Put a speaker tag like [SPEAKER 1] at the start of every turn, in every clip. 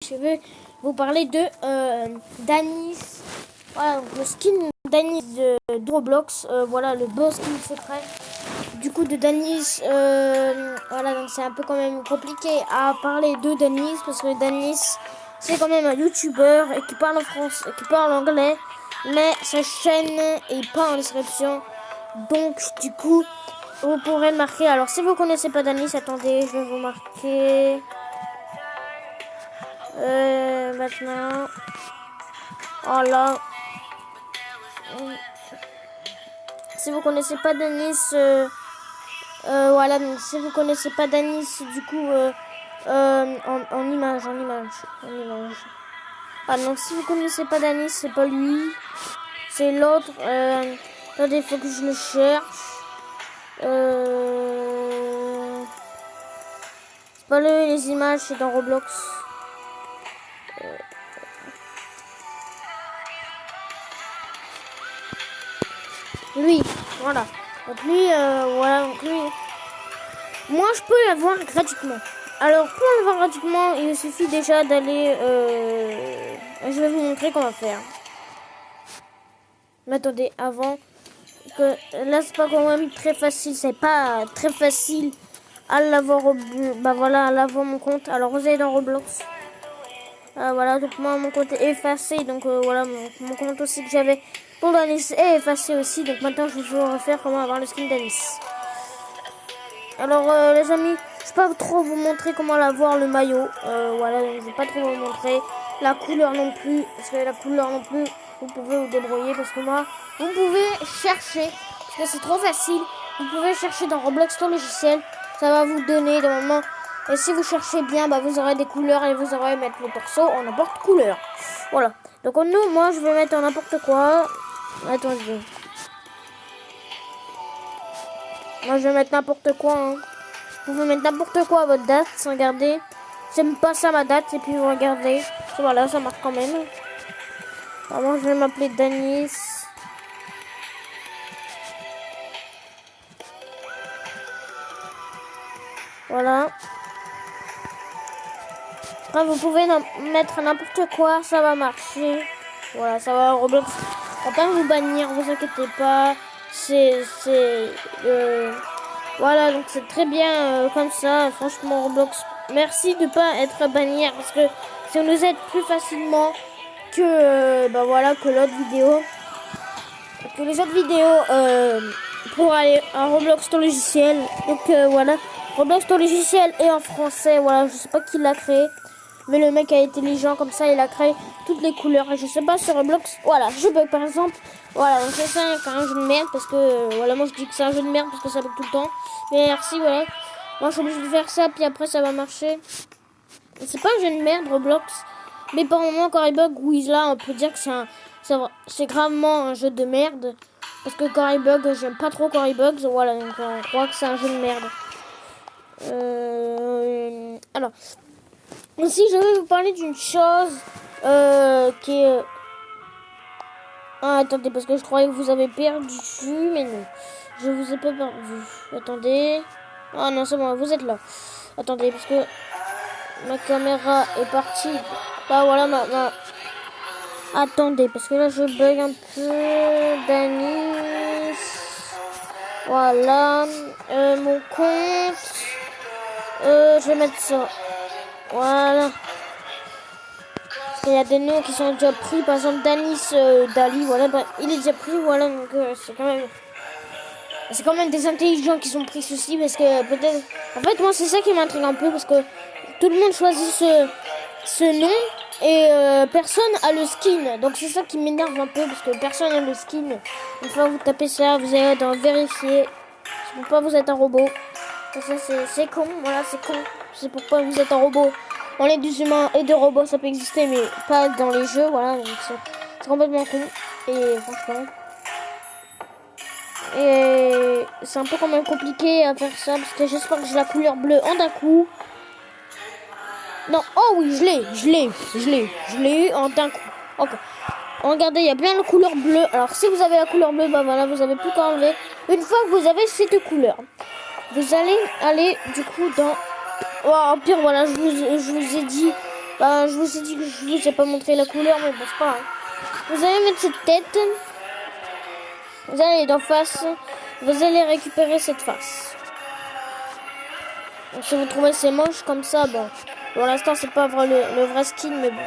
[SPEAKER 1] je vais vous parler de Danis. Voilà, donc le skin Danis de Roblox. Voilà, le beau skin secret. Du coup, de Danis, voilà, donc c'est un peu quand même compliqué à parler de Danis parce que Danis, c'est quand même un YouTuber et qui parle en français, qui parle anglais, mais sa chaîne est pas en description. Donc, du coup, vous pourrez le marquer. Alors, si vous connaissez pas Danis, attendez, je vais vous marquer. Maintenant, voilà. Si vous connaissez pas Danis, voilà. Donc, si vous connaissez pas Danis, du coup, en image. Ah donc si vous connaissez pas Danis, c'est pas lui, c'est l'autre. Attendez, il faut que je le cherche. C'est pas les images, c'est dans Roblox. Lui, voilà. Donc lui, voilà, donc lui. Moi, je peux l'avoir gratuitement. Alors, pour l'avoir gratuitement, il suffit déjà d'aller... je vais vous montrer comment faire. Mais attendez, avant... que là, c'est pas quand même très facile. C'est pas très facile à l'avoir... Bah voilà, à l'avoir mon compte. Alors, vous allez dans Roblox. Voilà, donc moi, mon compte est effacé. Donc, voilà, mon compte aussi que j'avais pour Danis est effacé aussi. Donc, maintenant, je vais vous refaire comment avoir le skin Danis. Alors les amis, je peux pas trop vous montrer comment l'avoir le maillot. Voilà, donc je vais pas trop vous montrer la couleur non plus, parce que la couleur non plus, vous pouvez vous débrouiller parce que moi, vous pouvez chercher, parce que c'est trop facile. Vous pouvez chercher dans Roblox ton logiciel, ça va vous donner des moments. Et si vous cherchez bien, bah vous aurez des couleurs et vous aurez mettre le torso en n'importe couleur. Voilà. Donc nous, moi je vais mettre en n'importe quoi. Attendez. Moi, je vais mettre n'importe quoi. Hein. Vous pouvez mettre n'importe quoi à votre date. Regardez. J'aime pas ça ma date. Et puis, vous regardez. Voilà, ça marche quand même. Alors, moi, je vais m'appeler Danis. Voilà. Après, vous pouvez mettre n'importe quoi. Ça va marcher. Voilà, ça va. Roblox va pas vous bannir. Vous inquiétez pas. Voilà, donc c'est très bien comme ça, franchement Roblox. Merci de pas être banni parce que ça nous aide plus facilement que bah voilà que l'autre vidéo, que les autres vidéos pour aller à Roblox ton logiciel. Donc voilà, Roblox ton logiciel est en français. Voilà, je sais pas qui l'a créé. Mais le mec est intelligent comme ça, il a créé toutes les couleurs. Et je sais pas sur Roblox. Voilà, je bug par exemple. Voilà, donc c'est un jeu de merde parce que voilà, moi je dis que c'est un jeu de merde parce que ça bug tout le temps. Mais merci, voilà. Moi je suis obligé de faire ça, puis après ça va marcher. C'est pas un jeu de merde Roblox. Mais par moment quand il bug, oui là on peut dire que c'est gravement un jeu de merde. Parce que quand il bug, j'aime pas trop quand il bug. Voilà, donc on croit que c'est un jeu de merde. Alors. Aussi, je vais vous parler d'une chose qui est... Ah, attendez, parce que je croyais que vous avez perdu, mais non. Je vous ai pas perdu. Attendez. Ah non, c'est bon, vous êtes là. Attendez, parce que ma caméra est partie. Bah voilà, Attendez, parce que là, je bug un peu. Danis. Voilà. Mon compte. Je vais mettre ça. Voilà. Il y a des noms qui sont déjà pris. Par exemple, Danis Dali. Voilà, bah, il est déjà pris. Voilà, donc c'est quand même des intelligents qui sont pris ceci. Parce que peut-être... En fait, moi, c'est ça qui m'intrigue un peu. Parce que tout le monde choisit ce nom. Et personne a le skin. Donc c'est ça qui m'énerve un peu. Parce que personne a le skin. Une fois que vous tapez ça, vous allez dans vérifier. C'est pourquoi vous êtes un robot. Ça, c'est con. Voilà, c'est con. C'est pourquoi vous êtes un robot. On est des humains et des robots, ça peut exister, mais pas dans les jeux, voilà. Donc c'est complètement con. Et franchement. Et c'est un peu quand même compliqué à faire ça, parce que j'espère que j'ai la couleur bleue en d'un coup. Non, oh oui, je l'ai eu en d'un coup. Ok. Regardez, il y a bien la couleur bleue. Alors si vous avez la couleur bleue, bah voilà, vous avez plus qu'à enlever. Une fois que vous avez ces deux couleurs, vous allez aller du coup dans... Oh, pire, voilà, je vous ai dit Bah, je vous ai dit que je vous ai pas montré la couleur, mais bon, c'est pas grave. Vous allez mettre cette tête. Vous allez d'en face. Vous allez récupérer cette face. Donc, si vous trouvez c'est moche comme ça, bon. Pour l'instant, c'est pas le vrai skin, mais bon.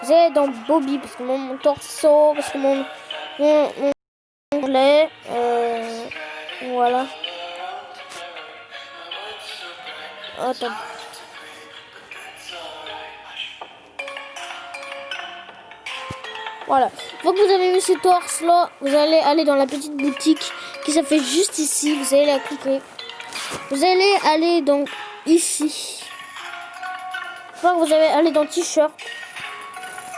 [SPEAKER 1] Vous allez dans Bobby, parce que mon torso, parce que mon anglais. Voilà. Attends. Voilà. Une fois que vous avez mis ce torse là, vous allez aller dans la petite boutique qui s'affiche juste ici. Vous allez la cliquer. Vous allez aller donc ici. Une fois que vous allez aller dans t-shirt,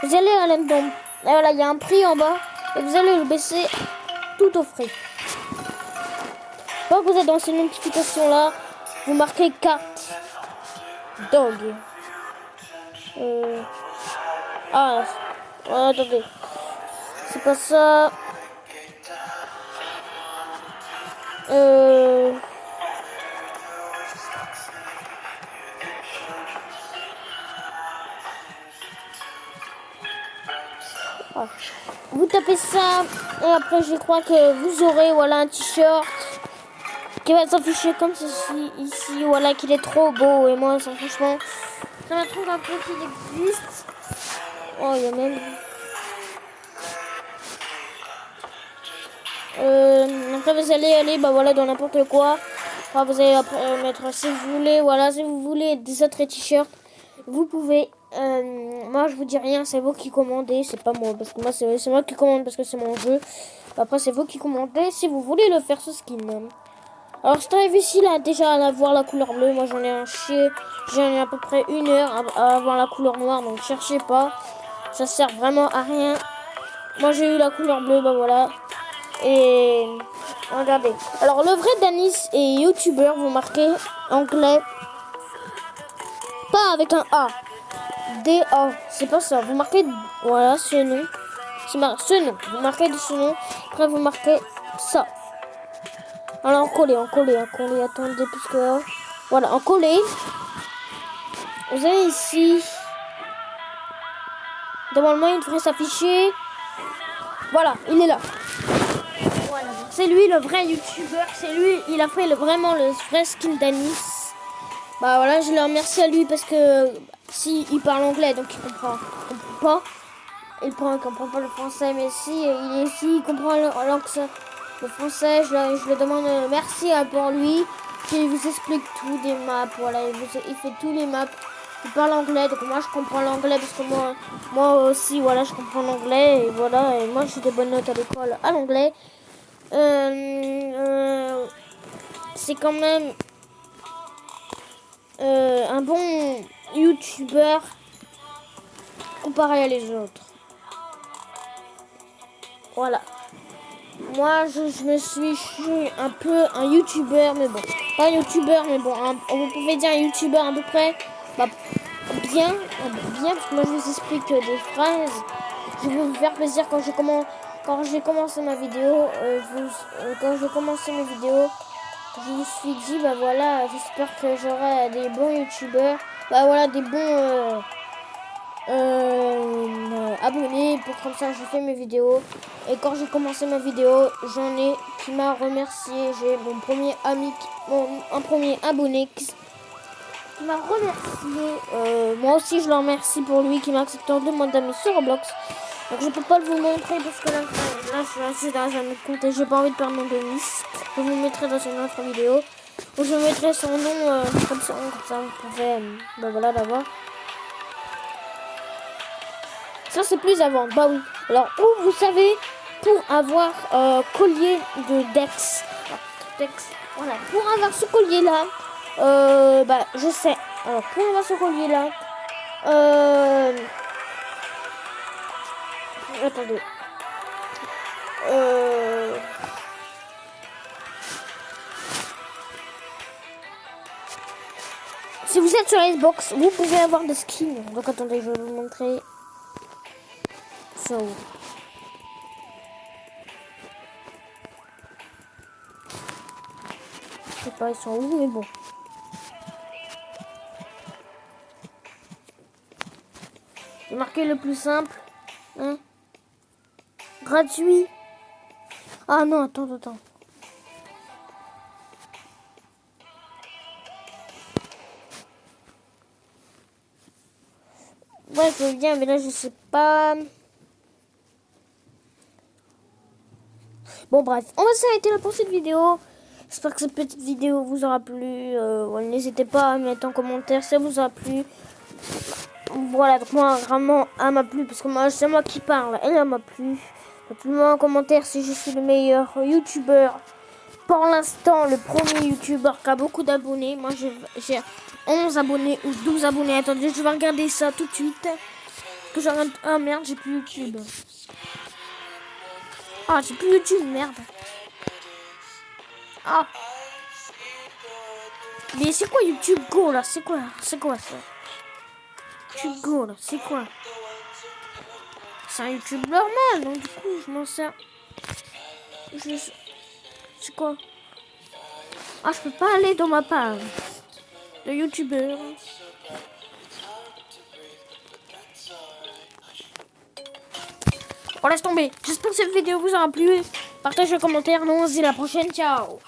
[SPEAKER 1] vous allez aller dans. Et voilà, il y a un prix en bas et vous allez le baisser tout au frais. Une fois que vous êtes dans ces notifications là, vous marquez carte dog. Ah, attendez. C'est pas ça. Vous tapez ça et après je crois que vous aurez voilà un t-shirt qui va s'afficher comme ceci ici, voilà, qu'il est trop beau et moi ça, franchement ça m'a trouvé un peu qu'il existe. Oh, il y a même après vous allez aller bah voilà dans n'importe quoi. Enfin, vous allez après, mettre si vous voulez, voilà, si vous voulez des autres t-shirts, vous pouvez. Moi je vous dis rien, c'est vous qui commandez, c'est pas moi, parce que moi c'est moi qui commande parce que c'est mon jeu. Après c'est vous qui commandez si vous voulez le faire ce skin. Alors c'est très difficile déjà à avoir la couleur bleue. Moi j'en ai un chier, j'en ai à peu près 1 heure à avoir la couleur noire, donc cherchez pas, ça sert vraiment à rien. Moi j'ai eu la couleur bleue, bah voilà. Et regardez. Alors le vrai Danis est youtubeur, vous marquez anglais, pas avec un A. D-A, c'est pas ça. Vous marquez, voilà, ce nom. Ce nom. Vous marquez de ce nom. Après, vous marquez ça. Alors, en coller. Attendez, puisque... Voilà, en coller. Vous avez ici... Normalement, il devrait s'afficher. Voilà, il est là. Voilà, c'est lui le vrai youtubeur. C'est lui, il a fait vraiment le vrai skin d'Anis. Bah voilà, je le remercie à lui parce que si il parle anglais, donc il comprend pas. Il comprend pas le français, mais si il comprend le français, je le demande merci pour lui. Puis il vous explique tout des maps, voilà, il fait tous les maps. Il parle anglais, donc moi je comprends l'anglais parce que moi aussi, voilà, je comprends l'anglais et voilà, et moi j'ai des bonnes notes à l'école à l'anglais. C'est quand même un bon youtubeur comparé à les autres. Voilà. Moi, je suis un peu un youtubeur, mais bon. Pas un youtubeur, mais bon. Vous pouvez dire un youtubeur à peu près. Bah, bien, parce que moi, je vous explique des phrases. Je vais vous faire plaisir quand j'ai commencé ma vidéo. Quand j'ai commencé mes vidéos, je me suis dit, bah voilà, j'espère que j'aurai des bons youtubeurs. Bah voilà, des bons... abonnés pour comme ça je fais mes vidéos. Et quand j'ai commencé ma vidéo, j'en ai qui m'a remercié. J'ai mon premier ami, un premier abonné qui m'a remercié. Moi aussi je le remercie pour lui qui m'a accepté en demande d'amis sur Roblox. Donc je peux pas vous montrer parce que là je suis dans un autre compte et j'ai pas envie de perdre mon Denis. Je vous mettrai dans une autre vidéo où je mettrai son nom comme ça vous pouvez bah voilà d'avoir. Ça c'est plus avant, bah oui. Alors où vous savez pour avoir collier de Dex. Voilà, pour avoir ce collier là, bah je sais. Alors pour avoir ce collier là, attendez. Si vous êtes sur Xbox, vous pouvez avoir des skins. Donc attendez, je vais vous montrer. Ça où. Je sais pas, ils sont où, mais bon. J'ai marqué le plus simple. Hein? Gratuit. Ah non, attends. Ouais, je veux bien, mais là, je sais pas. Bon, bref, on va s'arrêter là pour cette vidéo. J'espère que cette petite vidéo vous aura plu. N'hésitez pas à mettre en commentaire si ça vous a plu. Voilà, donc moi, vraiment, elle m'a plu. Parce que moi, c'est moi qui parle. Elle m'a plu. Dites-moi en commentaire si je suis le meilleur youtubeur. Pour l'instant, le premier youtubeur qui a beaucoup d'abonnés. Moi, j'ai 11 abonnés ou 12 abonnés. Attendez, je vais regarder ça tout de suite. Que je regarde... Ah merde, j'ai plus YouTube. Ah, j'ai plus YouTube, merde. Ah. Mais c'est quoi YouTube Go là? C'est quoi ça? YouTube Go là, c'est quoi? C'est un YouTube normal, donc du coup, je m'en sers. C'est quoi? Ah, je peux pas aller dans ma page de youtubeur. On laisse tomber. J'espère que cette vidéo vous aura plu. Partagez le commentaire. Nous on se dit à la prochaine. Ciao.